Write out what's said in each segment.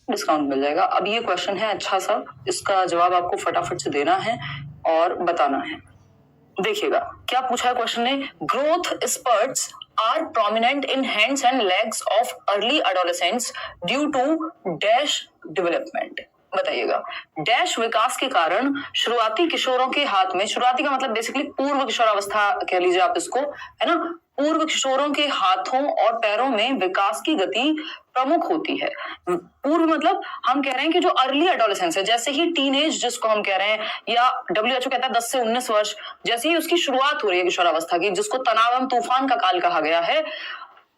Discount मिल जाएगा। अब ये क्वेश्चन है अच्छा सा, इसका जवाब आपको फटाफट से देना है और बताना है। देखिएगा क्या पूछा है क्वेश्चन ने, growth spurts are prominent in hands and legs of early adolescents due to dash development. बताइएगा, डैश विकास के कारण शुरुआती किशोरों के हाथ में, शुरुआती का मतलब बेसिकली पूर्व किशोरावस्था कह लीजिए आप इसको, है ना, पूर्व किशोरों के हाथों और पैरों में विकास की गति प्रमुख होती है। पूर्व मतलब हम कह रहे हैं कि जो अर्ली एडोलेसेंस है, जैसे ही टीनेज जिसको हम कह रहे हैं, या WHO कहता है 10 से 19 वर्ष, जैसे ही उसकी शुरुआत हो रही है किशोरावस्था की, जिसको तनाव एवं तूफान का काल कहा गया है,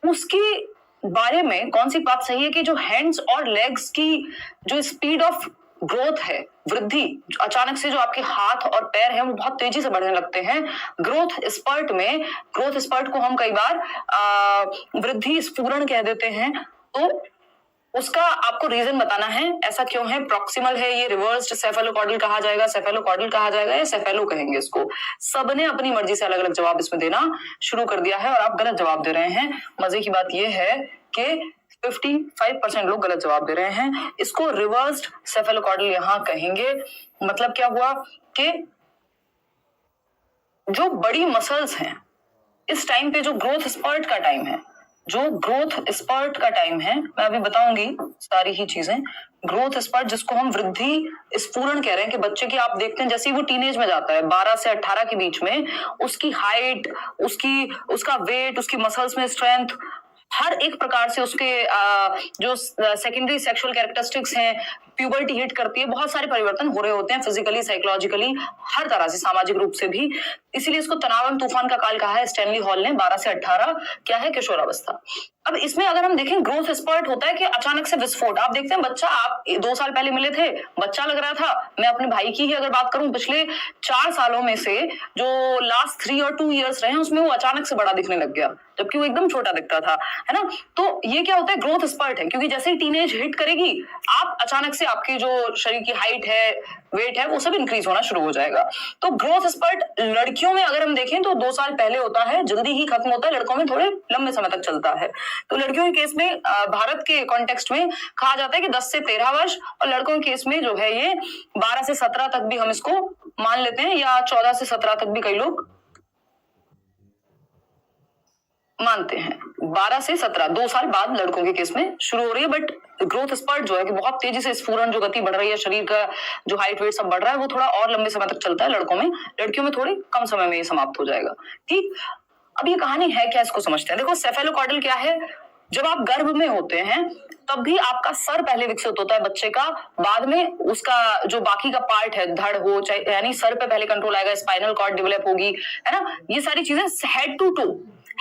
उसके बारे में कौन सी बात सही है कि जो हैंड्स और लेग्स की जो स्पीड ऑफ ग्रोथ है, वृद्धि, अचानक से जो आपके हाथ और पैर हैं वो बहुत तेजी से बढ़ने लगते हैं ग्रोथ स्पर्ट में। ग्रोथ स्पर्ट को हम कई बार वृद्धि स्फुरण कह देते हैं। तो उसका आपको रीजन बताना है, ऐसा क्यों है, प्रॉक्सिमल है ये, रिवर्स्ड सेफेलोकॉर्डल कहा जाएगा, सेफेलोकॉर्डल कहा जाएगा या सेफेलो कहेंगे इसको। सबने अपनी मर्जी से अलग अलग जवाब इसमें देना शुरू कर दिया है और आप गलत जवाब दे रहे हैं। मजे की बात यह है कि 55% लोग गलत जवाब दे रहे हैं। इसको रिवर्स्ड सेफेलोकॉर्डल यहां कहेंगे। मतलब क्या हुआ कि जो बड़ी मसल्स हैं इस टाइम पे, जो ग्रोथ स्पर्ट का टाइम है, जो ग्रोथ स्पर्ट का टाइम है, मैं अभी बताऊंगी सारी ही चीजें। ग्रोथ स्पर्ट जिसको हम वृद्धि स्फुरण कह रहे हैं कि बच्चे की आप देखते हैं जैसे ही वो टीनेज में जाता है 12 से 18 के बीच में, उसकी हाइट, उसका वेट, उसकी मसल्स में स्ट्रेंथ, हर एक प्रकार से उसके जो सेकेंडरी सेक्सुअल कैरेक्टरिस्टिक्स हैं, प्यूबर्टी हिट करती है, बहुत सारे परिवर्तन हो रहे होते हैं फिजिकली, साइकोलॉजिकली, हर तरह से, सामाजिक रूप से भी। इसीलिए इसको तनाव एवं तूफान का काल कहा है स्टैनली हॉल ने। 12 से 18 क्या है, किशोरावस्था। अब इसमें अगर हम देखें, ग्रोथ स्पर्ट होता है कि अचानक से विस्फोट। आप देखते हैं बच्चा, आप 2 साल पहले मिले थे, बच्चा लग रहा था। मैं अपने भाई की ही अगर बात करूं, पिछले 4 सालों में से जो लास्ट 3 और 2 ईयर्स रहे हैं उसमें वो अचानक से बड़ा दिखने लग गया, जबकि वो एकदम छोटा दिखता था, है ना। तो ये क्या होता है, ग्रोथ स्पर्ट है, क्योंकि जैसे ही टीनेज हिट करेगी, आप अचानक से आपकी जो शरीर की हाइट है, वेट है, वो सब इंक्रीज होना शुरू हो जाएगा। तो ग्रोथ स्पर्ट लड़कियों में अगर हम देखें तो 2 साल पहले होता है, जल्दी ही खत्म होता है, लड़कों में थोड़े लंबे समय तक चलता है। तो लड़कियों के केस में भारत के कॉन्टेक्स्ट में कहा जाता है कि 10 से 13 वर्ष, और लड़कों के केस में जो है ये 12 से 17 तक भी हम इसको मान लेते हैं, या 14 से 17 तक भी कई लोग मानते हैं। 12 से 17, 2 साल बाद लड़कों के केस में शुरू हो रही है। बट ग्रोथ स्पर्ट जो है कि बहुत तेजी से स्फुरण, जो गति बढ़ रही है, शरीर का जो हाइट वेट सब बढ़ रहा है, वो थोड़ा और लंबे समय तक चलता है लड़कों में। लड़कियों में थोड़ी कम समय में ये समाप्त हो जाएगा। ठीक, अब ये कहानी है क्या, इसको समझते हैं। देखो, सेफेलोकॉर्डल क्या है, जब आप गर्भ में होते हैं तब भी आपका सर पहले विकसित होता है बच्चे का, बाद में उसका जो बाकी का पार्ट है, धड़ हो चाहे, यानी सर पे पहले कंट्रोल आएगा, स्पाइनल कॉर्ड डेवलप होगी, है ना। ये सारी चीजें हेड टू टो,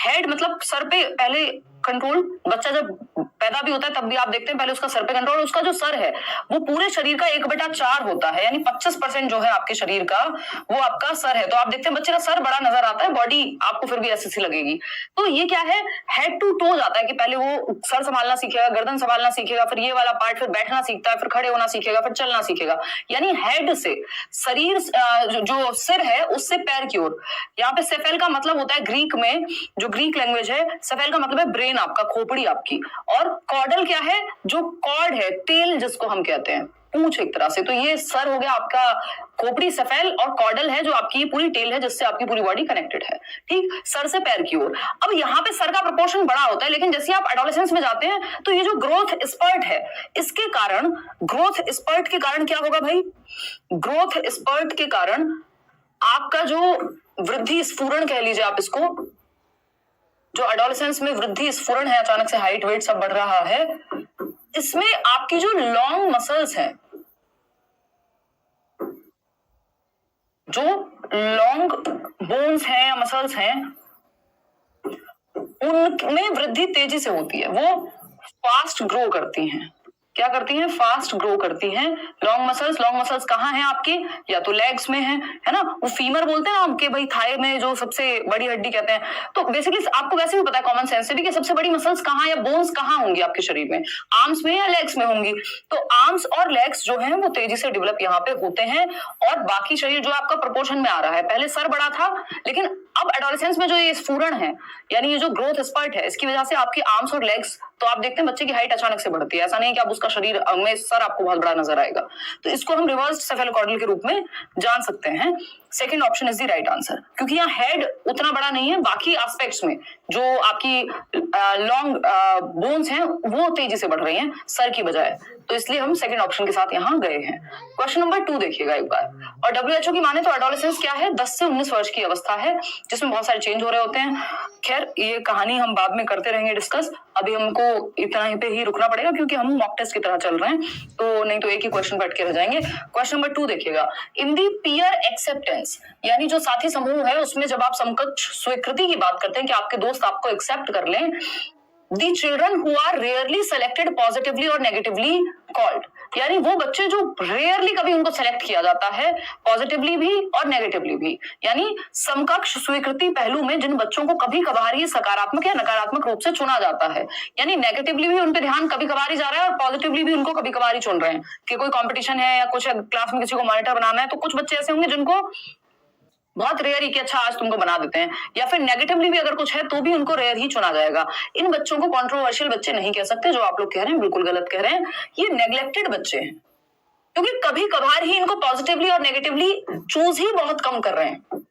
हेड मतलब सर पे पहले कंट्रोल, बच्चा जब पैदा भी होता है तब भी आप देखते हैं पहले उसका सर पे कंट्रोल, उसका जो सर है वो पूरे शरीर का 1/4 होता है, यानी 25% जो है आपके शरीर का वो आपका सर है। तो आप देखते हैं बच्चे का सर बड़ा नजर आता है, बॉडी आपको फिर भी ऐसी सी लगेगी। तो ये क्या है, हेड टू टो जाता है कि पहले वो सर संभालना सीखेगा, गर्दन संभालना सीखेगा, फिर ये वाला पार्ट, फिर बैठना सीखता है, फिर खड़े होना सीखेगा, फिर चलना सीखेगा। यानी हेड से शरीर, जो सिर है उससे पैर की ओर। यहाँ पे सेफेल का मतलब होता है, ग्रीक में जो ग्रीक लैंग्वेज है, सेफेल का मतलब है ब्रेन आपका, खोपड़ी आपकी, और कॉर्डल क्या है, जो कॉर्ड है, टेल जिसको हम कहते हैं, पूंछ एक तरह से। तो ये सर हो गया आपका खोपड़ी सफेल, और कॉर्डल है जो आपकी पूरी टेल है जिससे आपकी पूरी बॉडी कनेक्टेड है। ठीक, सर से पैर की ओर। अब यहाँ पे सर का प्रोपोर्शन बड़ा होता है, लेकिन जैसे आप एडोलेसेंस में जाते हैं तो ये जो ग्रोथ स्पर्ट है, इसके कारण, ग्रोथ स्पर्ट के कारण क्या होगा भाई, ग्रोथ स्पर्ट के कारण आपका जो वृद्धि स्फुरण कह लीजिए आप इसको, जो एडोलेसेंस में वृद्धि स्फुरण है, अचानक से हाइट वेट सब बढ़ रहा है, इसमें आपकी जो लॉन्ग मसल्स हैं, जो लॉन्ग बोन्स हैं या मसल्स हैं, उनमें वृद्धि तेजी से होती है, वो फास्ट ग्रो करती हैं। क्या करती हैं, फास्ट ग्रो करती हैं लॉन्ग मसल्स। लॉन्ग मसल्स कहाँ हैं आपकी, या तो लेग्स में है ना, वो फीमर बोलते हैं ना आपके भाई, थाई में जो सबसे बड़ी हड्डी कहते हैं। तो बेसिकली आपको वैसे भी पता है कॉमन सेंस से भी कि सबसे बड़ी मसल्स कहाँ या बोन्स कहाँ होंगी आपके शरीर में, आर्म्स में या लेग्स में होंगी। तो आर्म्स और लेग्स जो है वो तेजी से डेवलप यहाँ पे होते हैं, और बाकी शरीर जो आपका प्रोपोर्शन में आ रहा है, पहले सर बड़ा था, लेकिन अब एडोलेसेंस में जो ये स्फुरण है, यानी ये जो ग्रोथ स्पर्ट है, इसकी वजह से आपकी आर्म्स और लेग्स, तो आप देखते हैं बच्चे की हाइट अचानक से बढ़ती है। ऐसा नहीं कि आप उसका शरीर में सर आपको बहुत बड़ा नजर आएगा। तो इसको हम रिवर्स सेफेलोकॉर्डल के रूप में जान सकते हैं। Second option is the right answer, क्योंकि यहाँ हेड उतना बड़ा नहीं है, बाकी एस्पेक्ट्स में जो आपकी लॉन्ग बोन्स हैं वो तेजी से बढ़ रही हैं सर की बजाय, तो इसलिए हम सेकंड ऑप्शन के साथ यहाँ गए हैं। क्वेश्चन नंबर 2 देखिएगा एक बार। और WHO की माने तो एडोलेसेंस क्या है? 10 से 19 वर्ष की अवस्था है जिसमें बहुत सारे चेंज हो रहे होते हैं। खैर ये कहानी हम बाद में करते रहेंगे डिस्कस, अभी हमको इतना ही पे ही रुकना पड़ेगा क्योंकि हम मॉक टेस्ट की तरह चल रहे हैं, तो नहीं तो एक ही क्वेश्चन बैठ के रह जाएंगे। क्वेश्चन नंबर 2 देखिएगा। इन दी पीयर एक्सेप्टेंस, यानी जो साथी समूह है उसमें जब आप समकक्ष स्वीकृति की बात करते हैं कि आपके दोस्त आपको एक्सेप्ट कर लें, The children who are rarely selected positively or negatively called, यानी वो बच्चे जो रेयरली कभी उनको सेलेक्ट किया जाता है पॉजिटिवली भी और नेगेटिवली भी, यानी समकक्ष स्वीकृति पहलू में जिन बच्चों को कभी कभार ही सकारात्मक या नकारात्मक रूप से चुना जाता है, यानी नेगेटिवली भी उन पे ध्यान कभी कभार ही जा रहा है और पॉजिटिवली भी उनको कभी कभार ही चुन रहे हैं कि कोई कंपटीशन है या कुछ क्लास में किसी को मॉनिटर बनाना है, तो कुछ बच्चे ऐसे होंगे जिनको बहुत रेयर ही कि अच्छा आज तुमको बना देते हैं, या फिर नेगेटिवली भी अगर कुछ है तो भी उनको रेयर ही चुना जाएगा। इन बच्चों को कंट्रोवर्शियल बच्चे नहीं कह सकते, जो आप लोग कह रहे हैं बिल्कुल गलत कह रहे हैं, ये नेग्लेक्टेड बच्चे हैं, क्योंकि कभी कभार ही इनको पॉजिटिवली और नेगेटिवली चूज ही बहुत कम कर रहे हैं,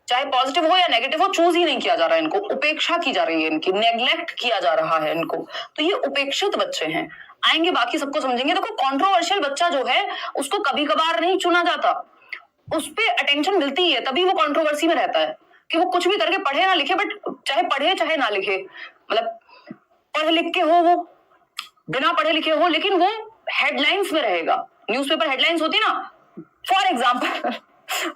चाहे पॉजिटिव हो या नेगेटिव हो, चूज ही नहीं किया जा रहा है इनको, उपेक्षा की जा रही है इनकी, नेग्लेक्ट किया जा रहा है इनको, तो ये उपेक्षित बच्चे हैं। आएंगे बाकी सबको समझेंगे। देखो कंट्रोवर्शियल बच्चा जो है उसको कभी कभार नहीं चुना जाता, उस पे अटेंशन मिलती है, तभी वो कंट्रोवर्सी में रहता है कि वो कुछ भी करके पढ़े ना लिखे, बट चाहे पढ़े चाहे ना लिखे, मतलब पढ़ लिख के हो, वो बिना पढ़े लिखे हो, लेकिन वो हेडलाइंस में रहेगा। न्यूज़पेपर हेडलाइंस होती ना, फॉर एग्जाम्पल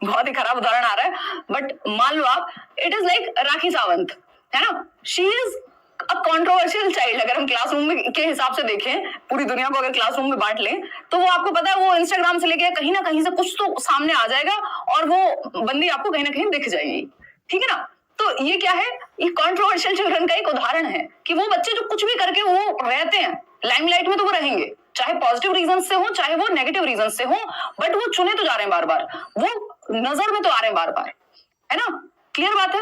बहुत ही खराब उदाहरण आ रहा है, बट मान लो आप, it is like Rakhi Sawant है ना, she is a controversial child. अगर हम क्लासरूम में के हिसाब से देखें, पूरी दुनिया को अगर क्लासरूम में बांट लें, तो वो आपको पता है वो इंस्टाग्राम से लेके कहीं ना कहीं से कुछ तो सामने आ जाएगा और वो बंदी आपको कहीं ना कहीं दिख जाएगी, ठीक है ना। तो ये क्या है, ये कंट्रोवर्शियल चिल्ड्रन का एक उदाहरण है कि वो बच्चे जो कुछ भी करके वो रहते हैं लाइमलाइट में, तो वो रहेंगे, चाहे पॉजिटिव रीजन से हो चाहे वो नेगेटिव रीजन से हो, बट वो चुने तो जा रहे हैं बार बार, वो नजर में तो आ रहे हैं बार बार, है ना, क्लियर बात है।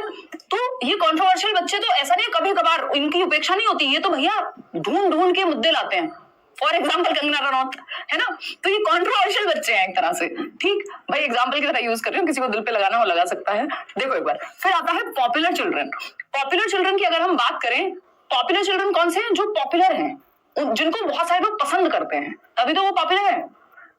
तो ये कंट्रोवर्शियल बच्चे तो ऐसा नहीं कभी कभार इनकी उपेक्षा नहीं होती, ये तो भैया ढूंढ ढूंढ के मुद्दे लाते हैं, फॉर एग्जाम्पल कंगना रनौत, है ना, तो ये कंट्रोवर्शियल बच्चे हैं एक तरह से, ठीक भाई, एग्जाम्पल की तरह यूज कर रही हूँ, किसी को दिल पे लगाना हो लगा सकता है। देखो एक बार फिर आता है पॉपुलर चिल्ड्रन। पॉपुलर चिल्ड्रन की अगर हम बात करें, पॉपुलर चिल्ड्रन कौन से हैं? जो पॉपुलर हैं, जिनको बहुत सारे लोग पसंद करते हैं, तभी तो वो पॉपुलर है,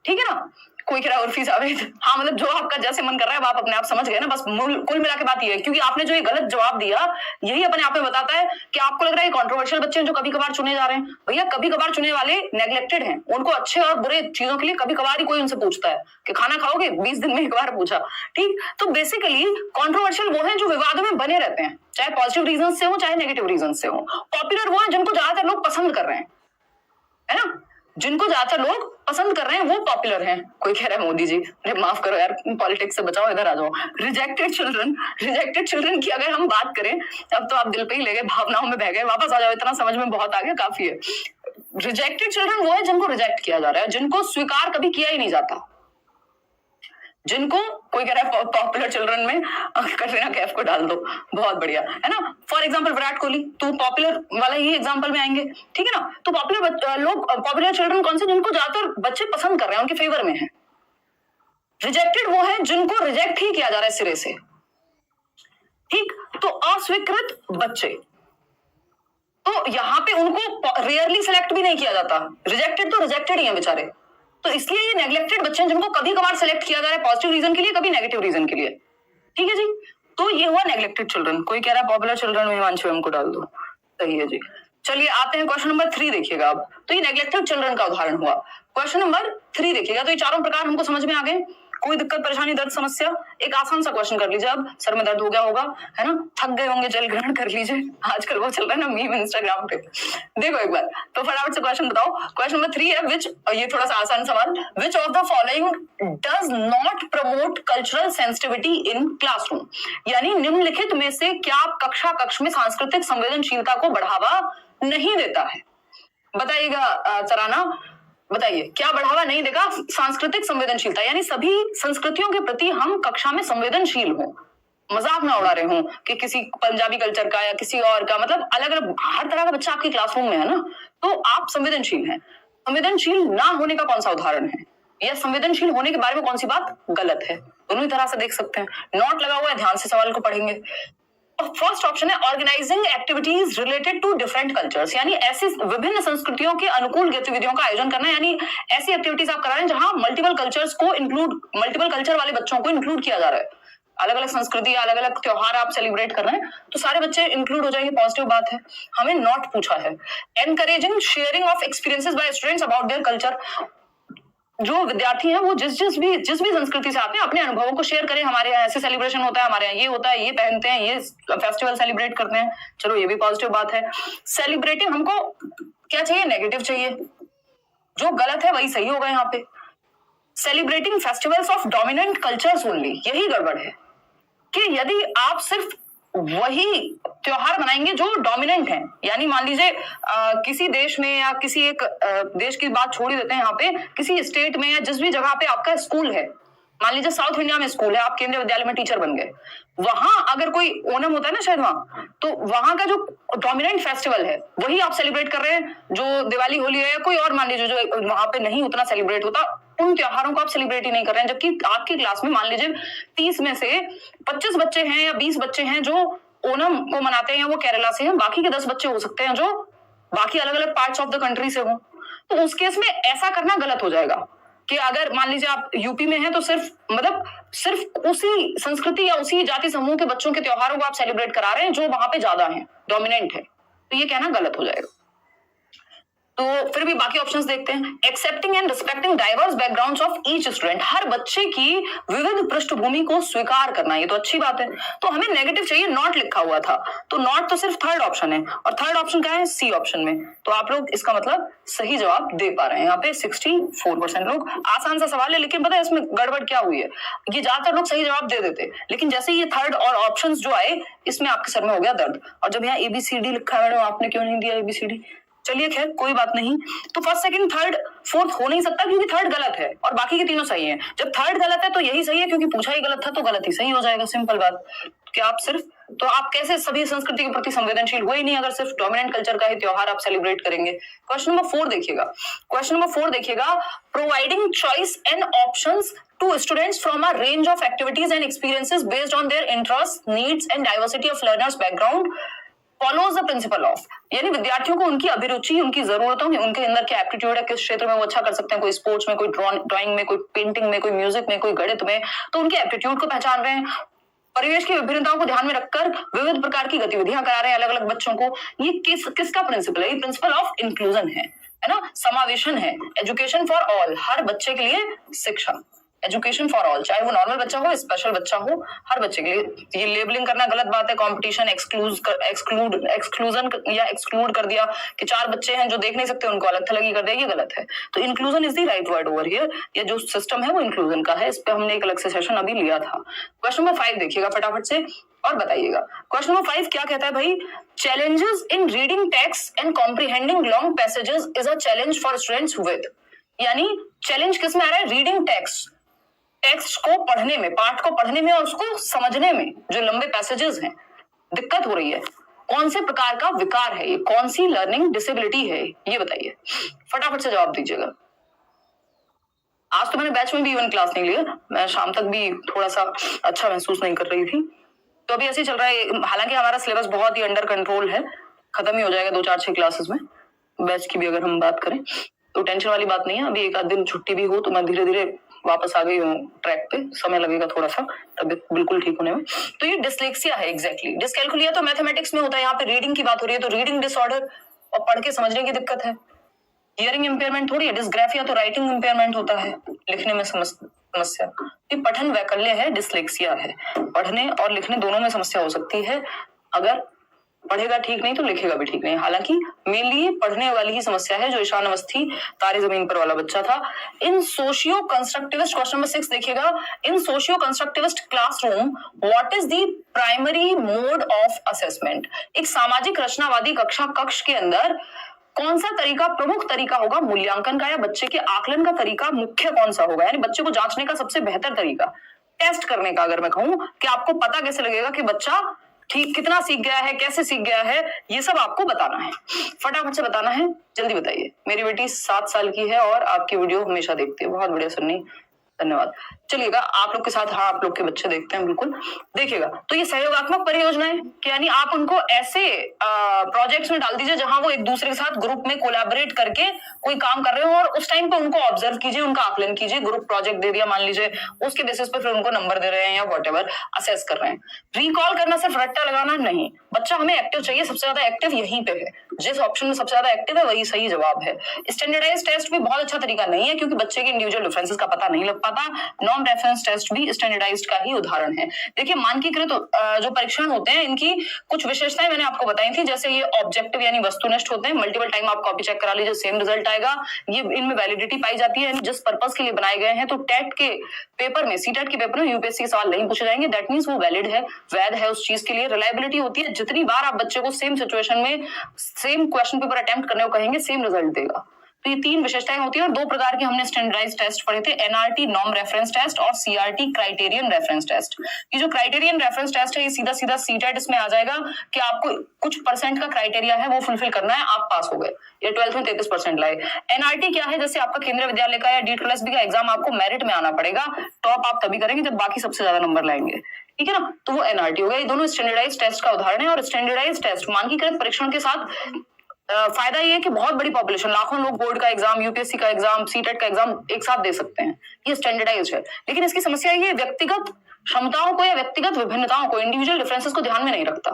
ठीक है ना। कोई कह रहा है उर्फी जावेद, हाँ मतलब जो आपका जैसे मन कर रहा है आप अपने आप समझ गए ना, बस कुल मिला के बात ये है, क्योंकि आपने जो ये गलत जवाब दिया यही अपने आप में बताता है कि आपको लग रहा है कंट्रोवर्शियल बच्चे हैं जो कभी कभार चुने जा रहे हैं। भैया कभी कभार चुने वाले नेग्लेक्टेड हैं, उनको अच्छे और बुरे चीजों के लिए कभी कभार ही कोई उनसे पूछता है कि खाना खाओगे, 20 दिन में एक बार पूछा, ठीक। तो बेसिकली कंट्रोवर्शियल वो है जो विवादों में बने रहते हैं, चाहे पॉजिटिव रीजन से हो चाहे नेगेटिव रीजन से हो। पॉपुलर वो है जिनको ज्यादातर लोग पसंद कर रहे हैं, है ना, जिनको ज्यादातर लोग पसंद कर रहे हैं वो पॉपुलर हैं। कोई कह रहा है मोदी जी, अरे माफ करो यार, पॉलिटिक्स से बचाओ, इधर आ जाओ। रिजेक्टेड चिल्ड्रन की अगर हम बात करें, अब तो आप दिल पे ही ले गए, भावनाओं में बह गए, वापस आ जाओ, इतना समझ में बहुत आ गया, काफी है। रिजेक्टेड चिल्ड्रन वो है जिनको रिजेक्ट किया जा रहा है, जिनको स्वीकार कभी किया ही नहीं जाता, जिनको कोई कह रहा है पॉपुलर चिल्ड्रन में कटरीना कैफ को डाल दो, बहुत बढ़िया, है ना। फॉर एग्जांपल विराट कोहली, तो पॉपुलर वाला ही एग्जांपल में आएंगे, ठीक है ना। तो पॉपुलर लोग, पॉपुलर चिल्ड्रन कौन से? जिनको ज्यादातर बच्चे पसंद कर रहे हैं, उनके फेवर में है। रिजेक्टेड वो है जिनको रिजेक्ट ही किया जा रहा है सिरे से, ठीक। तो अस्वीकृत बच्चे, तो यहाँ पे उनको रेयरली सिलेक्ट भी नहीं किया जाता, रिजेक्टेड तो रिजेक्टेड ही है बेचारे, तो इसलिए ये नेग्लेक्टेड बच्चे हैं जिनको कभी कभार सेलेक्ट किया जा रहा है पॉजिटिव रीजन के लिए, कभी नेगेटिव रीजन के लिए, ठीक है जी। तो ये हुआ नेग्लेक्टेड चिल्ड्रन। कोई कह रहा है पॉपुलर चिल्ड्रन में हिमांशु को डाल दो, सही है जी। चलिए आते हैं क्वेश्चन नंबर 3 देखिएगा अब। तो ये नेग्लेक्टेड चिल्ड्रन का उदाहरण हुआ। क्वेश्चन नंबर 3 देखिएगा। तो ये चारों प्रकार हमको समझ में आ गए। कोई दिक्कत परेशानी दर्द समस्या? एक आसान सा क्वेश्चन कर लीजिए। अब सर में दर्द हो गया होगा, है ना, थक गए होंगे, जल ग्रहण कर लीजिए, आजकल वो चल रहा है ना मीम इंस्टाग्राम पे, देखो एक बार। तो फटाफट से क्वेश्चन बताओ। क्वेश्चन नंबर 3 है, विच, ये थोड़ा सा आसान सवाल, विच of the following does not promote cultural sensitivity in classroom, यानी निम्नलिखित में से क्या कक्ष में सांस्कृतिक संवेदनशीलता को बढ़ावा नहीं देता है? बताइएगा तराना, बताइए क्या बढ़ावा नहीं देगा? सांस्कृतिक संवेदनशीलता, यानी सभी संस्कृतियों के प्रति हम कक्षा में संवेदनशील हो, मजाक ना उड़ा रहे हो कि किसी पंजाबी कल्चर का या किसी और का, मतलब अलग अलग हर तरह का बच्चा आपकी क्लासरूम में है ना, तो आप संवेदनशील हैं। संवेदनशील ना होने का कौन सा उदाहरण है, या संवेदनशील होने के बारे में कौन सी बात गलत है, दोनों ही तरह से देख सकते हैं। नॉट लगा हुआ है, ध्यान से सवाल को पढ़ेंगे। फर्स्ट ऑप्शन है organising activities related to different cultures, यानी ऐसी विभिन्न संस्कृतियों के अनुकूल गतिविधियों का आयोजन करना, यानी ऐसी एक्टिविटीज आप करा रहे हैं जहां मल्टीपल कल्चर वाले बच्चों को इंक्लूड किया जा रहा है, अलग अलग संस्कृति, अलग अलग त्योहार आप सेलिब्रेट कर रहे हैं तो सारे बच्चे इंक्लूड हो जाएंगे, पॉजिटिव बात है। हमें नॉट पूछा है। Encouraging sharing of experiences by students about their culture, जो विद्यार्थी हैं वो जिस भी संस्कृति से आते हैं अपने अनुभवों को शेयर करें, हमारे यहाँ ऐसे सेलिब्रेशन होता है, हमारे यहाँ ये होता है, ये पहनते हैं, ये फेस्टिवल सेलिब्रेट करते हैं, चलो ये भी पॉजिटिव बात है। सेलिब्रेटिंग हमको क्या चाहिए, नेगेटिव चाहिए, जो गलत है वही सही होगा यहाँ पे। Celebrating festivals of dominant cultures only, यही गड़बड़ है कि यदि आप सिर्फ वही त्योहार मनाएंगे जो डोमिनेंट हैं, यानी मान लीजिए किसी देश में या किसी एक देश की बात छोड़ ही देते हैं, यहाँ पे किसी स्टेट में या जिस भी जगह पे आपका स्कूल है, मान लीजिए साउथ इंडिया में स्कूल है, आप केंद्रीय विद्यालय में टीचर बन गए, वहां अगर कोई ओणम होता है ना शायद वहां, तो वहां का जो डोमिनेंट फेस्टिवल है वही आप सेलिब्रेट कर रहे हैं, जो दिवाली होली है या कोई और मान लीजिए जो वहां पे नहीं उतना सेलिब्रेट होता, उन त्योहारों को आप सेलिब्रेट ही नहीं कर रहे हैं, जबकि आपकी क्लास में मान लीजिए 30 में से 25 बच्चे हैं या 20 बच्चे हैं जो ओणम को मनाते हैं, वो केरला से हैं, बाकी के 10 बच्चे हो सकते हैं जो बाकी अलग अलग पार्ट्स ऑफ द कंट्री से हों, तो उस केस में ऐसा करना गलत हो जाएगा कि अगर मान लीजिए आप यूपी में हैं तो सिर्फ उसी संस्कृति या उसी जाति समूह के बच्चों के त्योहारों को आप सेलिब्रेट करा रहे हैं जो वहां पे ज्यादा हैं, डोमिनेंट है, तो ये कहना गलत हो जाएगा। तो फिर भी बाकी ऑप्शंस देखते हैं। Accepting and respecting diverse backgrounds of each student, हर बच्चे की विविध पृष्ठभूमि को स्वीकार करना, ये तो अच्छी बात है। तो हमें नेगेटिव चाहिए, नॉट लिखा हुआ था, तो नॉट तो सिर्फ थर्ड ऑप्शन है, और थर्ड ऑप्शन क्या है, सी ऑप्शन में, तो आप लोग इसका मतलब सही जवाब दे पा रहे हैं। यहाँ पे 64% लोग, आसान सा सवाल है लेकिन पता है इसमें गड़बड़ क्या हुई है, ये ज्यादातर लोग सही जवाब दे देते, लेकिन जैसे ये थर्ड और ऑप्शन जो आए इसमें आपके सर में हो गया दर्द, और जब यहाँ ABCD लिखा है मैडम आपने क्यों नहीं दिया ABCD, चलिए खैर कोई बात नहीं। तो फर्स्ट सेकंड थर्ड फोर्थ हो नहीं सकता क्योंकि थर्ड गलत है और बाकी के तीनों सही हैं। जब थर्ड गलत है तो यही सही है क्योंकि पूछा ही गलत था तो गलत ही सही हो जाएगा, सिंपल बात। कि आप सिर्फ, तो आप कैसे सभी संस्कृति के प्रति संवेदनशील हुए ही नहीं अगर सिर्फ डोमिनेंट कल्चर का ही त्योहार आप सेलिब्रेट करेंगे। क्वेश्चन नंबर 4 देखिएगा, providing choice and options to students from a range of activities and experiences based on their interests, needs and diversity of learners background follows the principle of, यानी विद्यार्थियों को उनकी अभिरुचि, उनकी जरूरतों, उनके अंदर क्या एप्टीट्यूड है, किस क्षेत्र में वो अच्छा कर सकते हैं, कोई स्पोर्ट्स में, कोई ड्राइंग में, कोई पेंटिंग में, कोई म्यूजिक में, कोई गणित में, तो उनके एप्टीट्यूड को पहचान रहे हैं। परिवेश की विभिन्नताओं को ध्यान में रखकर विविध प्रकार की गतिविधियां करा रहे हैं अलग अलग बच्चों को। ये किसका प्रिंसिपल है, ये प्रिंसिपल ऑफ इंक्लूजन है ना, समावेशन है, एजुकेशन फॉर ऑल, हर बच्चे के लिए शिक्षा, एजुकेशन फॉर ऑल, चाहे वो नॉर्मल बच्चा हो, स्पेशल बच्चा हो, हर बच्चे के लिए। ये लेबलिंग करना गलत बात है, कंपटीशन, एक्सक्लूजन या एक्सक्लूड कर दिया कि 4 बच्चे हैं जो देख नहीं सकते उनको अलग थलग कर दिया, ये गलत है। तो inclusion is the right word over here, ये जो सिस्टम है वो इंक्लूजन का है, इस पे हमने एक अलग से सेशन अभी लिया था। क्वेश्चन नंबर 5 देखिएगा फटाफट से और बताइएगा। क्वेश्चन नंबर 5 क्या कहता है भाई, challenges in reading text and comprehending long passages is a challenge for students with, यानी चैलेंज किस में आ रहा है, रीडिंग टेक्स्ट को पढ़ने में, पाठ को पढ़ने में और उसको समझने में, जो लंबे पैसेजेस हैं, दिक्कत हो रही है। कौन से प्रकार का विकार है ये, कौन सी लर्निंग डिसेबिलिटी है, ये बताइए, फटाफट से जवाब दीजिएगा। आज तो मैंने बैच में भी इवन क्लास नहीं लिया, मैं शाम तक भी थोड़ा सा अच्छा महसूस नहीं कर रही थी, तो अभी ऐसे ही चल रहा है। हालांकि हमारा सिलेबस बहुत ही अंडर कंट्रोल है, खत्म ही हो जाएगा 2-4-6 क्लासेस में, बैच की भी अगर हम बात करें तो टेंशन वाली बात नहीं है। अभी एक आध दिन छुट्टी भी हो तो मैं धीरे धीरे वापस आ गई हूँ ट्रैक पे, समय लगेगा थोड़ा सा तबियत बिल्कुल ठीक होने में। तो ये डिसलेक्सिया है एग्जैक्टली। डिसकैल्कुलिया तो मैथमेटिक्स में होता है, यहाँ पे रीडिंग की बात हो रही है, तो रीडिंग डिसऑर्डर और पढ़ के समझने की दिक्कत है। हियरिंग इंपेयरमेंट थोड़ी है, डिस्ग्राफिया तो राइटिंग इंपेयरमेंट होता है, लिखने में समस्या। ये पठन वैकल्य है, डिसलेक्सिया है, पढ़ने और लिखने दोनों में समस्या हो सकती है, अगर पढ़ेगा ठीक नहीं तो लिखेगा भी ठीक नहीं। हालांकि मेनली पढ़ने वाली ही समस्या है, जो ईशान अवस्थी तारे जमीन पर वाला बच्चा था। In socio constructivist, question number 6 देखिएगा, in socio constructivist classroom what is the primary mode of assessment, एक सामाजिक रचनावादी कक्ष के अंदर कौन सा तरीका प्रमुख तरीका होगा मूल्यांकन का, या बच्चे के आकलन का तरीका मुख्य कौन सा होगा, यानी बच्चे को जांचने का सबसे बेहतर तरीका, टेस्ट करने का। अगर मैं कहूं कि आपको पता कैसे लगेगा कि बच्चा ठीक कितना सीख गया है, कैसे सीख गया है, ये सब आपको बताना है। फटाफट से बताना है, जल्दी बताइए। मेरी बेटी 7 साल की है और आपकी वीडियो हमेशा देखती है। बहुत बढ़िया सन्नी, धन्यवाद। चलिएगा, आप लोग के साथ, हाँ आप लोग के बच्चे देखते हैं, बिल्कुल देखिएगा। तो ये सहयोगात्मक परियोजनाएं कि यानी आप उनको ऐसे प्रोजेक्ट्स में डाल दीजिए जहां वो एक दूसरे के साथ ग्रुप में कोलैबोरेट करके कोई काम कर रहे हो, और उस टाइम पे उनको ऑब्जर्व कीजिए, उनका आकलन कीजिए। ग्रुप प्रोजेक्ट दे दिया मान लीजिए, उसके बेसिस पे फिर उनको नंबर दे रहे हैं या व्हाटएवर असेस कर रहे हैं। रिकॉल करना सिर्फ रट्टा लगाना नहीं, बच्चा हमें एक्टिव चाहिए, सबसे ज्यादा एक्टिव यहीं पे है, जिस ऑप्शन में सबसे ज्यादा एक्टिव है वही सही जवाब है। स्टैंडर्डाइज टेस्ट भी बहुत अच्छा तरीका नहीं है, क्योंकि बच्चे के इंडिविजुअल डिफरेंसेस का पता नहीं लग पाता। नॉर्म रेफरेंस टेस्ट भी स्टैंडर्डाइज्ड का ही उदाहरण है। देखिए, मानकीकृत जो परीक्षण होते हैं, इनकी कुछ विशेषताएं मैंने आपको बताई थी, जैसे ये ऑब्जेक्टिव यानी वस्तुनिष्ठ होते हैं, मल्टीपल टाइम आप कॉपी चेक करा लीजिए, सेम रिजल्ट आएगा। ये इनमें वैलिडिटी पाई जाती है, जिस पर्पस के लिए बनाए गए हैं। तो टेट के पेपर में, सीटेट के पेपर में यूपीएससी के सवाल नहीं पूछे जाएंगे, दैट मींस वो वैलिड है, वैध है उस चीज के लिए। रिलायबिलिटी होती है, जितनी बार आप बच्चे को सेम सिचुएशन में सेम क्वेश्चन पेपर अटेम्प्ट करने को कहेंगे, सेम रिजल्ट देगा। तो ये 3 विशेषताएं होती है। और 2 प्रकार के हमने स्टैंडर्डाइज्ड टेस्ट पढ़े थे, एनआरटी नॉर्म रेफरेंस टेस्ट और सीआरटी क्राइटेरियन रेफरेंस टेस्ट। ये जो क्राइटेरियन रेफरेंस टेस्ट है, ये सीधा सीधा सीटेट इसमें आ जाएगा कि आपको कुछ परसेंट का क्राइटेरिया है वो फुलफिल करना है, आप पास हो गए, ये 12th में 33% लाए। एनआरटी क्या है, जैसे आपका केंद्रीय विद्यालय का या DSSB का एग्जाम, आपको मेरिट में आना पड़ेगा। टॉप आप तभी करेंगे जब बाकी सबसे ज्यादा नंबर लाएंगे, ठीक है ना। तो वो एनआरटी हो गया। ये दोनों स्टैंडर्डाइज्ड टेस्ट का उदाहरण है। और स्टैंडर्डाइज्ड टेस्ट मानकीकृत परीक्षण के साथ फायदा ये है कि बहुत बड़ी पॉपुलेशन, लाखों लोग बोर्ड का एग्जाम, यूपीएससी का एग्जाम, सीटेट का एग्जाम एक साथ दे सकते हैं। ये स्टैंडर्डाइज्ड है। लेकिन इसकी समस्या ये व्यक्तिगत क्षमताओं को या व्यक्तिगत विभिन्नताओं को, इंडिविजुअल डिफरेंसेस को ध्यान में नहीं रखता।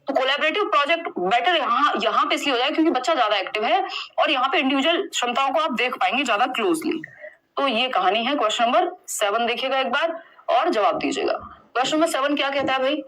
तो कोलैबोरेटिव प्रोजेक्ट बेटर यहाँ पे इसलिए हो जाए क्योंकि बच्चा ज्यादा एक्टिव है और यहाँ पे इंडिविजुअल क्षमताओं को आप देख पाएंगे ज्यादा क्लोजली। तो ये कहानी है। क्वेश्चन नंबर 7 देखिएगा एक बार और जवाब दीजिएगा। क्वेश्चन नंबर 7 क्या कहता है भाई?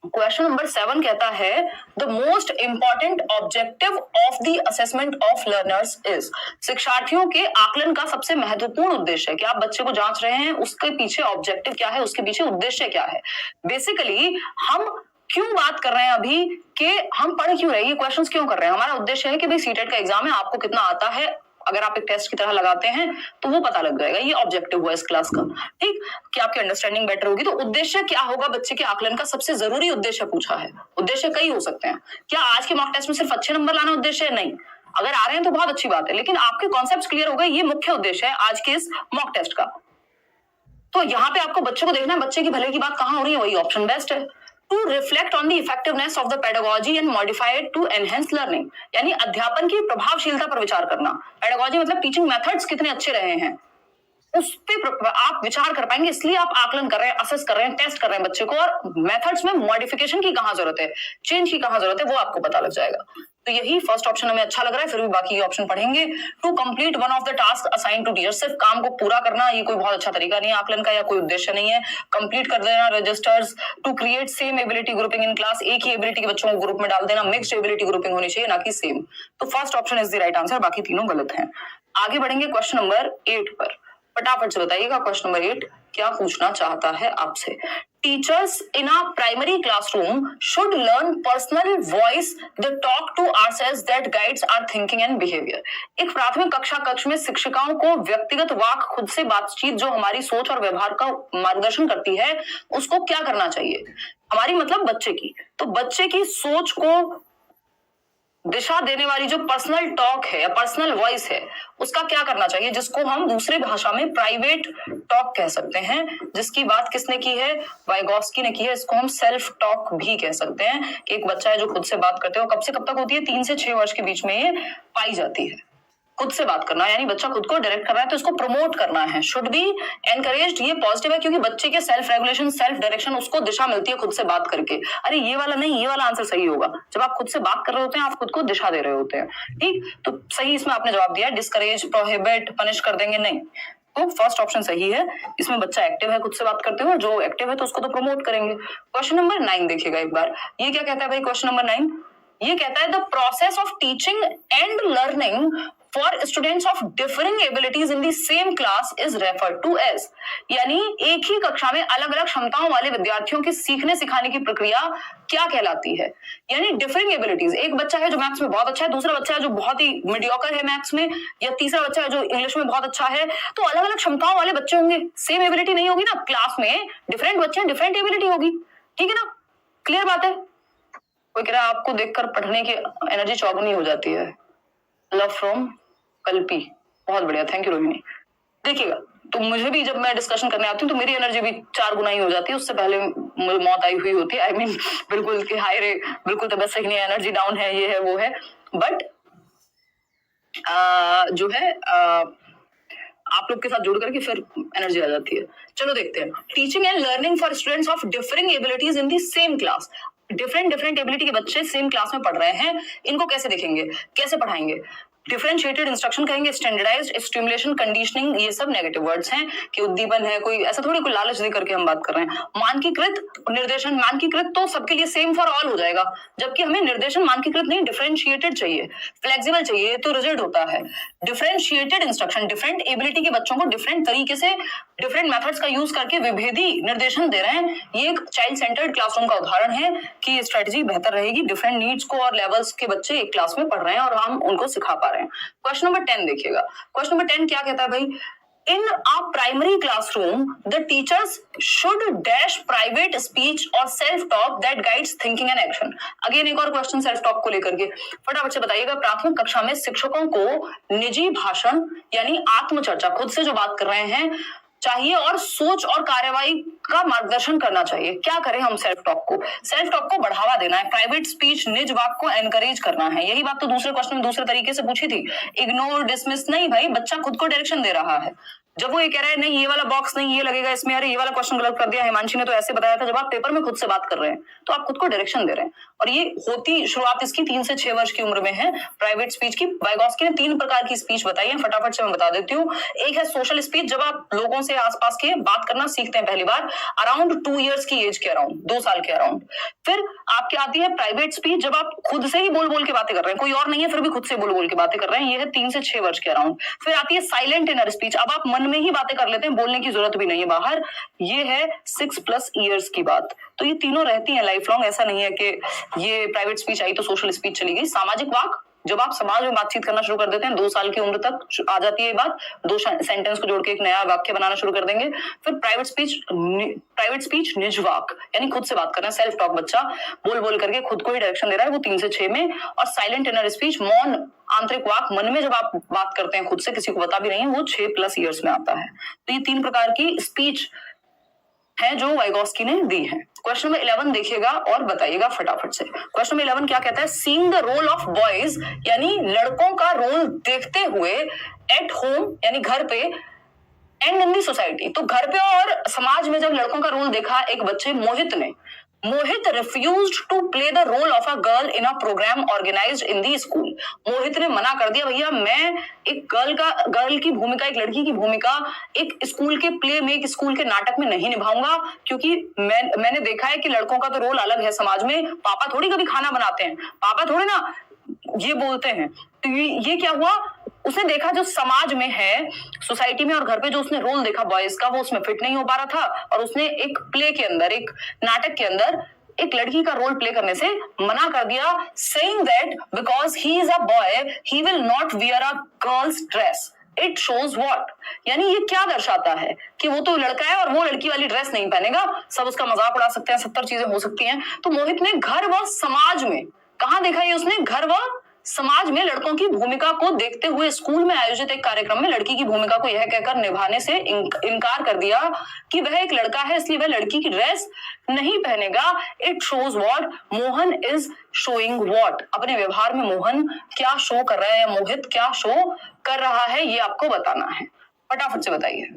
क्वेश्चन नंबर 7 कहता है the most important objective of the assessment of learners is. शिक्षार्थियों के आकलन का सबसे महत्वपूर्ण उद्देश्य है कि आप बच्चे को जांच रहे हैं, उसके पीछे ऑब्जेक्टिव क्या है, उसके पीछे उद्देश्य क्या है। बेसिकली हम क्यों बात कर रहे हैं अभी कि हम पढ़ क्यों रहे हैं, ये क्वेश्चंस क्यों कर रहे हैं। हमारा उद्देश्य है कि भाई सीटेट का एग्जाम है, आपको कितना आता है, अगर आप एक टेस्ट की तरह लगाते हैं तो वो पता लग जाएगा। ये ऑब्जेक्टिव हुआ इस क्लास का, ठीक, कि आपकी अंडरस्टैंडिंग बेटर होगी। तो उद्देश्य क्या होगा बच्चे के आकलन का? सबसे जरूरी उद्देश्य पूछा है। उद्देश्य कई हो सकते हैं। क्या आज के मॉक टेस्ट में सिर्फ अच्छे नंबर लाना उद्देश्य है? नहीं, अगर आ रहे हैं तो बहुत अच्छी बात है, लेकिन आपके कॉन्सेप्ट क्लियर हो गए, ये मुख्य उद्देश्य है आज के इस मॉक टेस्ट का। तो यहाँ पे आपको बच्चे को देखना है, बच्चे की भले की बात कहाँ हो रही है, वही ऑप्शन बेस्ट है। To reflect on the effectiveness of the pedagogy and modify it to enhance learning, यानी अध्यापन की प्रभावशीलता पर विचार करना। पेडागोजी मतलब टीचिंग मेथड्स कितने अच्छे रहे हैं, उस पे आप विचार कर पाएंगे। इसलिए आप आकलन कर रहे हैं, असेस कर रहे हैं, टेस्ट कर रहे हैं बच्चे को, और मेथड्स में मॉडिफिकेशन की कहाँ जरूरत है, चेंज की कहाँ जरूरत है, वो आपको पता लग जाएगा। तो यही फर्स्ट ऑप्शन हमें अच्छा लग रहा है, फिर भी बाकी ऑप्शन पढ़ेंगे। To complete one of the task assign to teacher, सिर्फ काम को पूरा करना ये कोई बहुत अच्छा तरीका नहीं है आकलन का, या कोई उद्देश्य नहीं है। कंप्लीट कर देना registers. To create same ability grouping in class, एक ही एबिलिटी के बच्चों को ग्रुप में डाल देना। मिक्स्ड एबिलिटी ग्रुपिंग होनी चाहिए, ना कि सेम। तो first option is the right answer, बाकी तीनों गलत हैं। आगे बढ़ेंगे क्वेश्चन नंबर 8 पर। फटाफट से बताइएगा क्वेश्चन नंबर 8 क्या पूछना चाहता है आपसे। Teachers in a primary classroom should learn personal voice the talk to ourselves that guides our thinking and behaviour. एक प्राथमिक कक्षा कक्ष में शिक्षिकाओं को व्यक्तिगत वाक, खुद से बातचीत जो हमारी सोच और व्यवहार का मार्गदर्शन करती है, उसको क्या करना चाहिए? हमारी मतलब बच्चे की। तो बच्चे की सोच को दिशा देने वाली जो पर्सनल टॉक है या पर्सनल वॉइस है, उसका क्या करना चाहिए, जिसको हम दूसरी भाषा में प्राइवेट टॉक कह सकते हैं। जिसकी बात किसने की है? वाइगॉस्की ने की है। इसको हम सेल्फ टॉक भी कह सकते हैं कि एक बच्चा है जो खुद से बात करते हो। कब से कब तक होती है? 3 से 6 वर्ष के बीच में ये पाई जाती है। खुद से बात करना यानी बच्चा खुद को डायरेक्ट कर रहा है, तो इसको प्रमोट करना है। शुड बी एनकरेज्ड, ये पॉजिटिव है, क्योंकि बच्चे के सेल्फ रेगुलेशन, सेल्फ डायरेक्शन, उसको दिशा मिलती है खुद से बात करके। अरे ये वाला नहीं, ये वाला आंसर सही होगा। जब आप खुद से बात कर रहे होते हैं, आप खुद को दिशा दे रहे होते हैं, ठीक। तो सही इसमें आपने जवाब दिया। डिस्करेज, प्रोहिबिट, पनिश कर देंगे, नहीं। तो फर्स्ट ऑप्शन सही है। इसमें बच्चा एक्टिव है, खुद से बात करते हुए, जो एक्टिव है तो उसको तो प्रमोट करेंगे। क्वेश्चन नंबर 9 देखिएगा एक बार। ये क्या कहता है भाई? क्वेश्चन नंबर 9 ये कहता है the process of teaching and learning for students of differing abilities in the same class is referred to as. यानी एक ही कक्षा में अलग अलग क्षमताओं वाले विद्यार्थियों के सीखने सिखाने की प्रक्रिया क्या कहलाती है? यानी डिफरिंग एबिलिटीज, एक बच्चा है जो मैथ्स में बहुत अच्छा है, दूसरा बच्चा है जो बहुत ही मीडियोकर है मैथ्स में, या तीसरा बच्चा है जो इंग्लिश में बहुत अच्छा है। तो अलग अलग क्षमताओं वाले बच्चे होंगे, सेम एबिलिटी नहीं होगी ना। क्लास में डिफरेंट बच्चे, डिफरेंट एबिलिटी होगी, ठीक है ना। क्लियर बात है। कोई कह रहा है आपको देखकर पढ़ने की एनर्जी चौगुनी हो जाती है। लव फ्रॉम कल्पी, बहुत बढ़िया, थैंक यू रोहिणी। देखिएगा, तो मुझे भी जब मैं डिस्कशन करने आती हूँ तो मेरी एनर्जी भी 4 गुना ही हो जाती है, उससे पहले मुझे मौत आई हुई होती है। आई मीन बिल्कुल कि हाय रे, बिल्कुल तबियत सही नहीं है, एनर्जी डाउन है, ये है वो है, बट जो है आप लोग के साथ जुड़ करके फिर एनर्जी आ जाती है। चलो देखते हैं, teaching and learning for students of differing abilities in the same class. Different ability के बच्चे सेम क्लास में पढ़ रहे हैं, इनको कैसे देखेंगे, कैसे पढ़ाएंगे? डिफरेंशिएटेड इंस्ट्रक्शन कहेंगे, स्टैंडर्डाइज्ड, स्टिमुलेशन, कंडीशनिंग, ये सब नेगेटिव वर्ड्स हैं कि उद्दीपन है, कोई ऐसा थोड़ी कोई लालच दे करके हम बात कर रहे हैं। मानकीकृत निर्देशन, मानकीकृत तो सबके लिए सेम फॉर ऑल हो जाएगा, जबकि हमें निर्देशन मानकीकृत नहीं, डिफरेंशिएटेड चाहिए, फ्लेक्सिबल चाहिए, तो रिजिड होता है। डिफरेंशिएटेड इंस्ट्रक्शन, डिफरेंट एबिलिटी के बच्चों को डिफरेंट तरीके से डिफरेंट मेथड्स का यूज करके विभेदी निर्देशन दे रहे हैं। ये एक चाइल्ड सेंटर्ड क्लासरूम का उदाहरण है कि ये स्ट्रेटजी बेहतर रहेगी। डिफरेंट नीड्स को और लेवल्स के बच्चे एक क्लास में पढ़ रहे हैं और हम उनको सिखा पा रहे हैं। क्वेश्चन नंबर 10 देखिएगा, क्वेश्चन नंबर 10 क्या कहता है भाई? In a primary classroom, the teachers should dash private speech or self-talk that guides thinking and action. Again एक और क्वेश्चन सेल्फ टॉक को लेकर के, फटाफट से बताइएगा। प्राथमिक कक्षा में शिक्षकों को निजी भाषण यानी आत्मचर्चा, खुद से जो बात कर रहे हैं चाहिए और सोच और कार्यवाही का मार्गदर्शन करना चाहिए। क्या करें हम? सेल्फ टॉक को बढ़ावा देना है, प्राइवेट स्पीच, निज वाक को एनकरेज करना है। यही बात तो दूसरे क्वेश्चन में दूसरे तरीके से पूछी थी, इग्नोर, डिसमिस नहीं भाई, बच्चा खुद को डायरेक्शन दे रहा है। जब वो ये कह रहा है नहीं ये वाला बॉक्स नहीं, ये लगेगा इसमें, अरे ये वाला क्वेश्चन गलत कर दिया, हिमांशी ने तो ऐसे बताया था, जब आप पेपर में खुद से बात कर रहे हैं तो आप खुद को डायरेक्शन दे रहे हैं। और ये होती शुरुआत इसकी 3 से 6 वर्ष की उम्र में है, प्राइवेट स्पीच की। वाइगॉस्की ने 3 प्रकार की स्पीच बताई है, फटाफट से मैं बता देती हूँ। एक है सोशल स्पीच, जब आप लोगों से आसपास के बात करना सीखते हैं पहली बार, अराउंड 2 इयर्स की एज के अराउंड, 2 साल के अराउंड। फिर आपकी आती है प्राइवेट स्पीच, जब आप खुद से ही बोल बोल के बातें कर रहे हैं, कोई और नहीं है फिर भी खुद से बोल बोल के बातें कर रहे हैं, ये है 3 से 6 वर्ष के अराउंड। फिर आती है साइलेंट इनर स्पीच, अब आप मन में ही बातें कर लेते हैं, बोलने की जरूरत भी नहीं है बाहर, ये है 6+ ईयर्स की बात। तो ये तीनों रहती हैं लाइफ लॉन्ग, ऐसा नहीं है कि ये प्राइवेट स्पीच आई तो सोशल स्पीच चली गई। सामाजिक वाक, जब आप समाज में बातचीत करना शुरू कर देते हैं, 2 साल की उम्र तक आ जाती है ये बात, 2 सेंटेंस को जोड़ के एक नया वाक्य बनाना शुरू कर देंगे। फिर प्राइवेट स्पीच निज वाक, यानी खुद से बात करना, सेल्फ टॉक, बच्चा बोल बोल करके खुद को ही डायरेक्शन दे रहा है, वो 3 से 6 में। और साइलेंट इनर स्पीच, मौन आंतरिक वाक, मन में जब आप बात करते हैं खुद से, किसी को बता भी नहीं है, वो 6+ ईयर्स में आता है। तो ये 3 प्रकार की स्पीच है जो वाइगॉस्की ने दी है। क्वेश्चन नंबर 11 देखिएगा और बताइएगा फटाफट से। क्वेश्चन नंबर 11 क्या कहता है? Seeing the role of boys, यानी लड़कों का रोल देखते हुए, एट होम यानी घर पे, एंड इन दी सोसाइटी, तो घर पे और समाज में जब लड़कों का रोल देखा एक बच्चे Mohit refused to play the role of a girl in a programme organised in the school. Mohit ने मना कर दिया, भैया मैं एक गर्ल की भूमिका, एक लड़की की भूमिका एक स्कूल के प्ले में, एक स्कूल के नाटक में नहीं निभाऊंगा, क्योंकि मैंने देखा है कि लड़कों का तो रोल अलग है समाज में। पापा थोड़ी कभी खाना बनाते हैं, पापा थोड़ी ना ये बोलते हैं। तो ये क्या हुआ, उसने देखा जो समाज में है, सोसाइटी में और घर पे जो उसने रोल देखा बॉयज का, वो उसमें फिट नहीं हो पा रहा था, और उसने एक प्ले के अंदर, एक नाटक के अंदर एक लड़की का रोल प्ले करने से मना कर दिया, saying that because he is a boy he will not wear a girl's dress. It shows what? यानी ये क्या दर्शाता है कि वो तो लड़का है और वो लड़की वाली ड्रेस नहीं पहनेगा, सब उसका मजाक उड़ा सकते हैं, 70 चीजें हो सकती हैं। तो मोहित ने घर व समाज में, कहां देखा ये उसने? घर व समाज में लड़कों की भूमिका को देखते हुए स्कूल में आयोजित एक कार्यक्रम में लड़की की भूमिका को यह कहकर निभाने से इनकार कर दिया कि वह एक लड़का है इसलिए वह लड़की की ड्रेस नहीं पहनेगा। It shows what? Mohan is showing what? अपने व्यवहार में मोहन क्या शो कर रहा है या मोहित क्या शो कर रहा है, ये आपको बताना है। फटाफट से बताइए,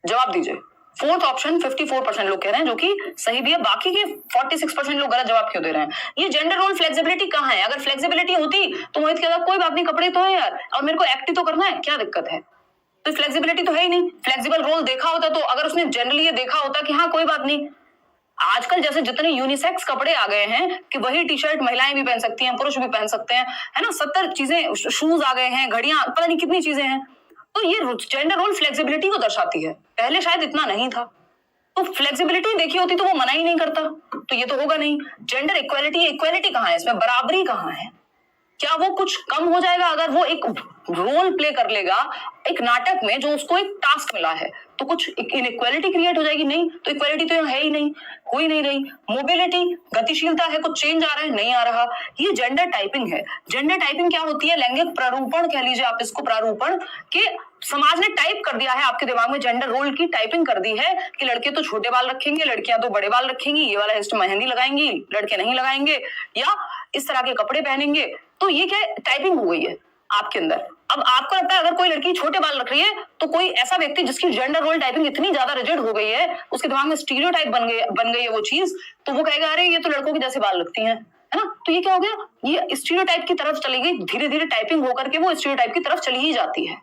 जवाब दीजिए। 4th ऑप्शन 54% लोग कह रहे हैं, जो कि सही भी है। बाकी के 46% लोग गलत जवाब क्यों दे रहे हैं? ये जेंडर रोल फ्लेक्सिबिलिटी कहाँ है? अगर फ्लेक्सिबिलिटी होती तो मोहित कहता कोई बात नहीं, कपड़े तो है यार, और मेरे को एक्ट तो करना है, क्या दिक्कत है? तो फ्लेक्सिबिलिटी तो है ही नहीं। फ्लेक्सिबल रोल देखा होता तो, अगर उसने जनरली ये देखा होता कि हाँ कोई बात नहीं, आजकल जैसे जितने यूनिसेक्स कपड़े आ गए हैं कि वही टी शर्ट महिलाएं भी पहन सकती हैं, पुरुष भी पहन सकते हैं, है ना, 70 चीजें, शूज आ गए हैं, घड़ियां, पता नहीं कितनी चीजें हैं। तो ये जेंडर रोल फ्लेक्सिबिलिटी को दर्शाती है, पहले शायद इतना नहीं था। तो फ्लेक्सिबिलिटी देखी होती तो वो मना ही नहीं करता, तो ये तो होगा नहीं। जेंडर इक्वालिटी, इक्वालिटी कहाँ है इसमें? बराबरी कहाँ है? क्या वो कुछ कम हो जाएगा अगर वो एक रोल प्ले कर लेगा एक नाटक में जो उसको एक टास्क मिला है? तो कुछ इनइक्वालिटी क्रिएट हो जाएगी? नहीं, तो इक्वालिटी तो यहाँ है ही नहीं, हो ही नहीं रही। मोबिलिटी, गतिशीलता है, कुछ चेंज आ रहा है? नहीं आ रहा। ये जेंडर टाइपिंग है। जेंडर टाइपिंग क्या होती है? लैंगिक प्रारूपण कह लीजिए आप इसको, प्रारूपण के समाज ने टाइप कर दिया है आपके दिमाग में, जेंडर रोल की टाइपिंग कर दी है कि लड़के तो छोटे बाल रखेंगे, लड़कियां तो बड़े बाल रखेंगी, ये वाला हेयर मेहंदी लगाएंगी, लड़के नहीं लगाएंगे, या इस तरह के कपड़े पहनेंगे। तो ये क्या टाइपिंग हो गई है आपके अंदर। अब आपको लगता है अगर कोई लड़की छोटे बाल रख रही है तो कोई ऐसा व्यक्ति जिसकी जेंडर रोल टाइपिंग इतनी ज्यादा रिजिड हो गई है, उसके दिमाग में स्टीरियोटाइप बन गई है वो चीज, तो वो कहेगा अरे ये तो लड़कों के जैसे बाल रखती हैं, है ना। तो ये क्या हो गया? ये स्टीरियोटाइप की तरफ चली गई, धीरे धीरे टाइपिंग होकर के वो स्टीरियोटाइप की तरफ चली ही जाती है,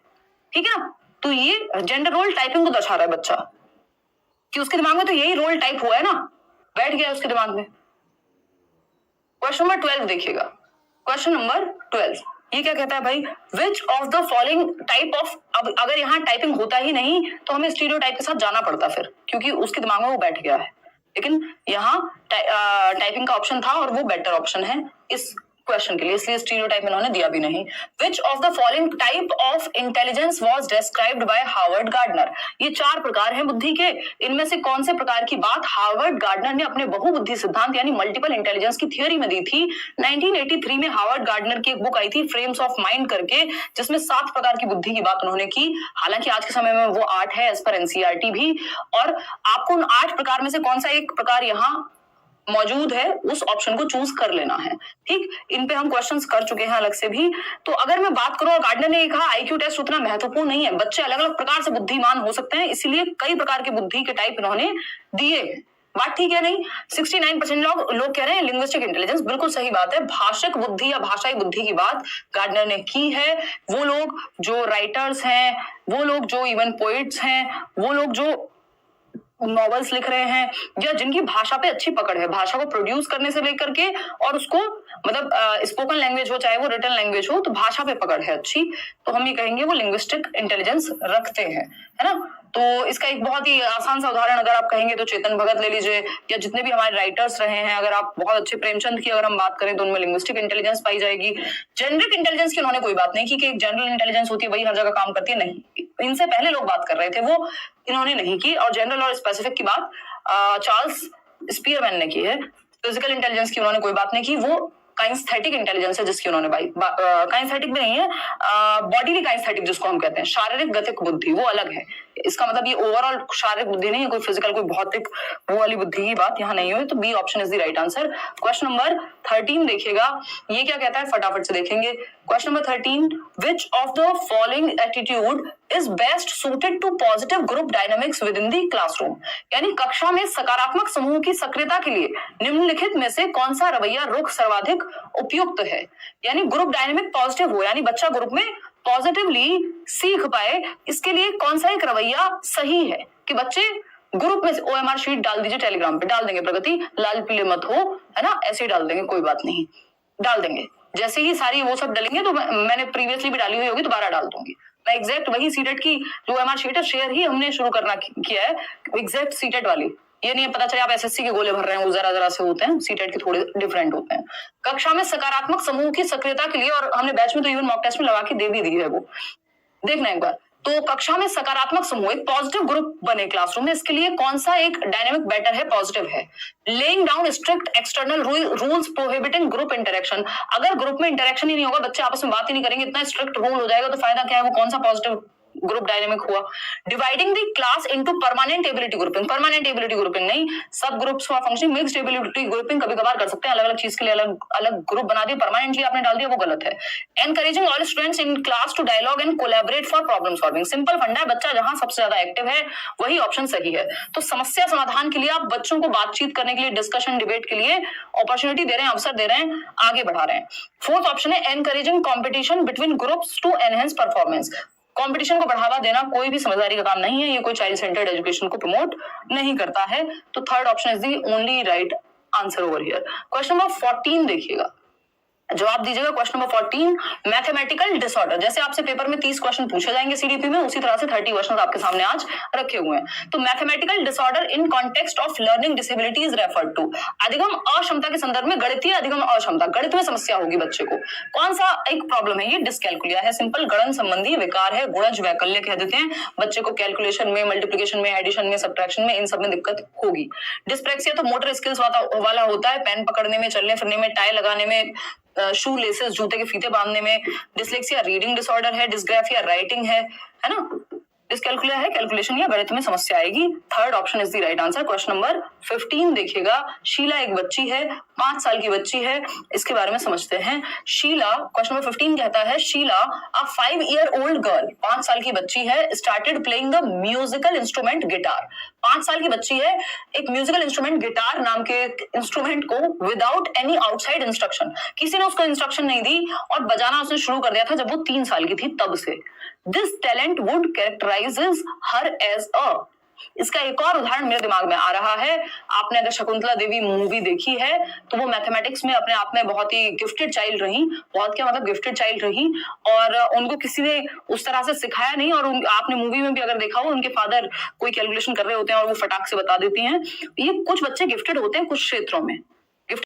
ठीक है ना। तो ये जेंडर रोल टाइपिंग को दर्शा रहा है बच्चा, कि उसके दिमाग में तो यही रोल टाइप हुआ है ना, बैठ गया उसके दिमाग में। क्वेश्चन नंबर 12 देखिएगा। क्वेश्चन नंबर 12 ये क्या कहता है भाई? विच of the following type of, अब अगर यहाँ टाइपिंग होता ही नहीं तो हमें स्टीरियोटाइप के साथ जाना पड़ता फिर, क्योंकि उसके दिमाग में वो बैठ गया है। लेकिन यहाँ टाइपिंग का ऑप्शन था और वो बेटर ऑप्शन है इस क्वेश्चन के लिए, इसलिए स्टीरियोटाइप इन्होंने दिया भी नहीं। विच of the following type of intelligence was described bye Harvard gardener? ये 4 प्रकार हैं बुद्धि के, इनमें से कौन से प्रकार की बात हार्वर्ड गार्डनर ने अपने बहुबुद्धि सिद्धांत यानी मल्टीपल इंटेलिजेंस की थ्योरी में दी थी? 1983 में हार्वर्ड गार्डनर की एक बुक आई थी फ्रेम्स ऑफ माइंड करके, जिसमें 7 प्रकार की बुद्धि की बात उन्होंने की। हालांकि आज के समय में वो 8 है एज पर एनसीईआरटी भी, और आपको उन 8 प्रकार में से कौन सा एक प्रकार यहाँ मौजूद है उस ऑप्शन को चूज कर लेना है, ठीक। इन पे हम क्वेश्चंस कर चुके हैं अलग से भी। तो अगर मैं बात करूं, गार्डनर ने कहा आईक्यू टेस्ट उतना महत्वपूर्ण नहीं है, बच्चे अलग अलग प्रकार से बुद्धिमान हो सकते हैं, इसीलिए कई प्रकार के बुद्धि के टाइप इन्होंने दिए। बात ठीक है नहीं? 69% लोग कह रहे हैं लिंग्विस्टिक इंटेलिजेंस, बिल्कुल सही बात है। भाषिक बुद्धि या भाषाई बुद्धि की बात गार्डनर ने की है। वो लोग जो राइटर्स हैं, वो लोग जो इवन पोइट्स हैं, वो लोग जो नॉवेल्स लिख रहे हैं, या जिनकी भाषा पे अच्छी पकड़ है, भाषा को प्रोड्यूस करने से लेकर के और उसको मतलब स्पोकन लैंग्वेज हो चाहे वो रिटन लैंग्वेज हो, तो भाषा पे पकड़ है अच्छी, तो हम ये कहेंगे वो लिंग्विस्टिक इंटेलिजेंस रखते हैं, है ना। तो इसका एक बहुत ही आसान सा उदाहरण अगर आप कहेंगे तो चेतन भगत ले लीजिए, या जितने भी हमारे राइटर्स रहे हैं, अगर आप बहुत अच्छे प्रेमचंद की अगर हम बात करें तो उनमें लिंग्विस्टिक इंटेलिजेंस पाई जाएगी। जेनरिक इंटेलिजेंस की उन्होंने कोई बात नहीं की कि एक जनरल इंटेलिजेंस होती है वही हर जगह काम करती है, नहीं, इनसे पहले लोग बात कर रहे थे वो इन्होंने नहीं की। और जनरल और स्पेसिफिक की बात चार्ल्स स्पीयरमैन ने की है। फिजिकल इंटेलिजेंस की उन्होंने कोई बात नहीं की, वो काइंस्थेटिक इंटेलिजेंस है जिसकी उन्होंने काइंस्थेटिक भी नहीं है, बॉडीली काइंस्थेटिक जिसको हम कहते हैं, शारीरिक गतिक बुद्धि, वो अलग है। इसका मतलब ये ओवरऑल शारीरिक बुद्धि नहीं है, कोई फिजिकल कोई भौतिक वो वाली बुद्धि की बात यहाँ नहीं हुई। तो B option is the right answer. Question number 13 देखिएगा, ये क्या कहता है फटाफट से देखेंगे। Question number 13, which of the following attitude is best suited to positive group dynamics within the classroom? यानी कक्षा में सकारात्मक समूह की सक्रियता के लिए निम्नलिखित में से कौन सा रवैया रुख सर्वाधिक उपयुक्त है? यानी ग्रुप डायनामिक पॉजिटिव हो, यानी बच्चा ग्रुप में पॉजिटिवली सीख पाए, इसके लिए कौन सा एक रवैया सही है कि बच्चे ग्रुप में से OMR शीट डाल दीजिए, टेलीग्राम पे डाल देंगे, प्रगति लाल पीले मत हो, है ना, ऐसे ही डाल देंगे, कोई बात नहीं, डाल देंगे। जैसे ही सारी वो सब डालेंगे तो मैंने प्रीवियसली भी डाली हुई होगी, दोबारा डाल दूंगी मैं। एग्जैक्ट वही सीटेट की जो OMR शीट है शेयर ही हमने शुरू करना किया है, एग्जैक्ट सीटेट वाली। ये नहीं पता चले आप SSC के गोले भर रहे हैं, वो जरा से होते हैं, सीटेट के थोड़े डिफरेंट होते हैं। कक्षा में सकारात्मक समूह की सक्रियता के लिए, और हमने बैच में तो इवन मॉक टेस्ट में लगा के दे भी दी है, वो देखना एक बार। तो कक्षा में सकारात्मक समूह, एक पॉजिटिव ग्रुप बने क्लासरूम में, इसके लिए कौन सा एक डायनामिक बेटर है, पॉजिटिव है? Laying down strict external rules prohibiting group interaction. अगर ग्रुप में इंटरेक्शन ही नहीं होगा, बच्चे आपस में बात ही नहीं करेंगे, इतना स्ट्रिक्ट रूल हो जाएगा, तो फायदा क्या है? वो कौन सा पॉजिटिव ग्रुप डायनेमिक हुआ? Dividing the class into permanent ability grouping, permanent ability grouping नहीं, सब groups for functioning, mixed ability grouping कभी कभार कर सकते हैं, अलग अलग चीज के लिए अलग अलग ग्रुप बना दिए, परमानेंटली आपने डाल दिया, वो गलत है। Encouraging all students in class to dialogue and collaborate for problem solving, simple फंडा है, बच्चा जहां सबसे ज्यादा एक्टिव है वही ऑप्शन सही है। तो समस्या समाधान के लिए आप बच्चों को बातचीत करने के लिए, डिस्कशन डिबेट के लिए अपॉर्चुनिटी दे रहे हैं, अवसर दे रहे हैं, आगे बढ़ा रहे हैं। फोर्थ ऑप्शन है encouraging competition between groups to enhance performance, competition को बढ़ावा देना कोई भी समझदारी का काम नहीं है, ये कोई चाइल्ड सेंटर्ड एजुकेशन को प्रमोट नहीं करता है। तो third option is the only right answer over here. Question number 14 देखिएगा, जवाब दीजिएगा क्वेश्चन नंबर 14, मैथमेटिकल डिसऑर्डर। जैसे आपसे पेपर में 30 क्वेश्चन पूछे जाएंगे सीडीपी में, उसी तरह से 30 क्वेश्चन आपके सामने आज रखे हुए हैं। तो mathematical disorder in context of learning disability is referred to, अधिगम अक्षमता के संदर्भ में गणितीय अधिगम अक्षमता, गणित में समस्या होगी बच्चे को। कौन सा एक प्रॉब्लम है ये? डिसकैलकुलिया है, सिंपल गणन संबंधी विकार है, गुणज वैकल्य कह देते हैं। बच्चे को कैलकुलेशन में, मल्टीप्लिकेशन में, एडिशन में, सब्ट्रैक्शन में, इन सब में दिक्कत होगी। डिस्प्रेक्सिया तो मोटर स्किल्स वाला होता है, पेन पकड़ने में, चलने फिरने में, टाई लगाने में, शू लेसेस जूते के फीते बांधने में। डिसलेक्सिया रीडिंग डिसऑर्डर है, डिस्ग्राफिया राइटिंग है ना। डिसकैलकुलिया है कैलकुलेशन या गणित में समस्या आएगी। Third option is the right answer. Question number 15 देखिएगा। शीला एक बच्ची है, 5 साल की बच्ची है, इसके बारे में समझते हैं। शीला, क्वेश्चन नंबर 15 कहता है, शीला अ 5-year-old गर्ल, 5 साल की बच्ची है, started playing the musical instrument guitar. 5 साल की बच्ची है, एक म्यूजिकल इंस्ट्रूमेंट गिटार नाम के इंस्ट्रूमेंट को विदाउट एनी आउटसाइड इंस्ट्रक्शन, किसी ने उसको इंस्ट्रक्शन नहीं दी और बजाना उसने शुरू कर दिया था जब वो 3 साल की थी तब से। This talent would characterises her as a, इसका एक और उदाहरण मेरे दिमाग में आ रहा है। आपने अगर शकुंतला देवी मूवी देखी है तो वो मैथमेटिक्स में अपने आप में बहुत ही गिफ्टेड चाइल्ड रही, बहुत क्या मतलब गिफ्टेड चाइल्ड रही, और उनको किसी ने उस तरह से सिखाया नहीं। और आपने मूवी में भी अगर देखा हो, उनके फादर कोई कैलकुलेशन कर रहे होते हैं और वो फटाक से बता देती हैं। ये कुछ बच्चे गिफ्टेड होते हैं कुछ क्षेत्रों में,